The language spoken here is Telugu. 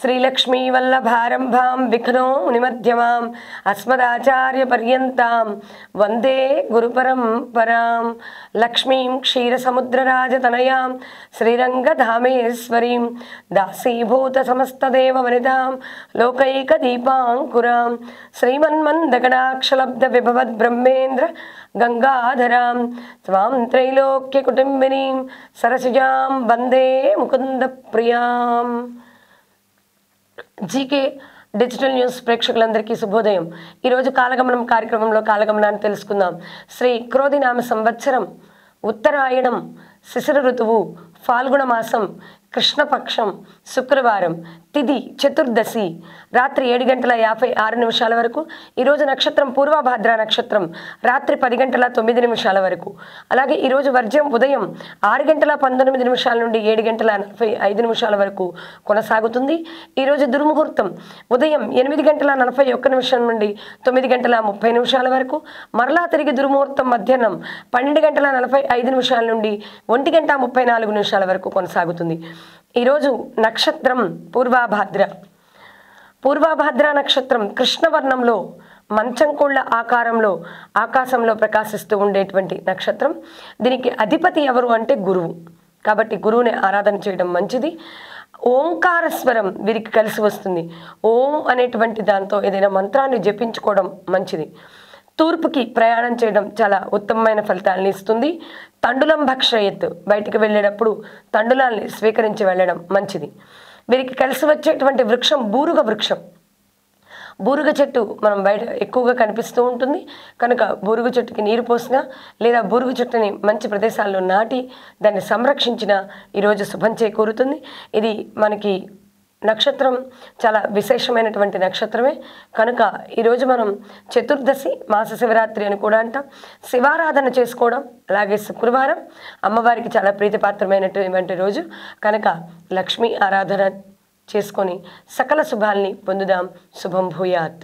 श्रीलक्ष्मी वल्लभारंभां विघ्नो मुनिमध्यमाम् अस्मदाचार्यपर्यन्तां वंदे गुरुपरंपरां लक्ष्मीं क्षीरसमुद्रराजतनयां श्रीरंगधामेश्वरीं दासीभूतसमस्तदेववनितां लोकैकदीपाङ्कुरां श्रीमन्मन्दकटाक्षलब्धविभवद्ब्रह्मेन्द्र गंगाधरां स्वां त्रैलोक्यकुटुम्बिनीं सरसिजां वंदे मुकुन्दप्रियां। జీకే డిజిటల్ న్యూస్ ప్రేక్షకులందరికీ శుభోదయం। ఈరోజు కాలగమనం కార్యక్రమంలో కాలగమనాన్ని తెలుసుకుందాం। శ్రీ క్రోధినామ సంవత్సరం ఉత్తరాయణం శిశిర ఋతువు ఫాల్గుణ మాసం కృష్ణపక్షం శుక్రవారం తిథి చతుర్దశి రాత్రి 7:56 వరకు। ఈరోజు నక్షత్రం పూర్వభాద్ర నక్షత్రం రాత్రి 10:09 వరకు। అలాగే ఈరోజు వర్జ్యం ఉదయం 6:19 నుండి 7:45 వరకు కొనసాగుతుంది। ఈరోజు దుర్ముహూర్తం ఉదయం 8:41 నుండి 9:30 వరకు। మరలా తిరిగి దుర్ముహూర్తం మధ్యాహ్నం 12:45 నుండి 1:34 వరకు కొనసాగుతుంది। ఈరోజు నక్షత్రం పూర్వభాద్ర నక్షత్రం కృష్ణవర్ణంలో మంచంకోళ్ల ఆకారంలో ఆకాశంలో ప్రకాశిస్తూ ఉండేటువంటి నక్షత్రం। దీనికి అధిపతి ఎవరు అంటే గురువు, కాబట్టి గురువుని ఆరాధన చేయడం మంచిది। ఓంకార స్వరం వీరికి కలిసి వస్తుంది। ఓం అనేటువంటి దాంతో ఏదైనా మంత్రాన్ని జపించుకోవడం మంచిది। తూర్పుకి ప్రయాణం చేయడం చాలా ఉత్తమమైన ఫలితాలను ఇస్తుంది। తండులం భక్షయత్ బయటికి వెళ్ళేటప్పుడు తండులాల్ని స్వీకరించి వెళ్ళడం మంచిది। వీరికి కలిసి వచ్చేటువంటి వృక్షం బూరుగ వృక్షం। బూరుగ చెట్టు మనం బయట ఎక్కువగా కనిపిస్తూ ఉంటుంది కనుక బూరుగ చెట్టుకి నీరు పోసినా లేదా బూరుగ చెట్టుని మంచి ప్రదేశాల్లో నాటి దాన్ని సంరక్షించిన ఈరోజు శుభం చేకూరుతుంది। ఇది మనకి నక్షత్రం చాలా విశేషమైనటువంటి నక్షత్రమే కనుక ఈరోజు మనం చతుర్దశి మాస శివరాత్రి అని కూడా అంటాం। శివారాధన చేసుకోవడం అలాగే శుక్రవారం అమ్మవారికి చాలా ప్రీతిపాత్రమైనటువంటి రోజు కనుక లక్ష్మీ ఆరాధన చేసుకొని సకల శుభాల్ని పొందుదాం। శుభం భూయాత్।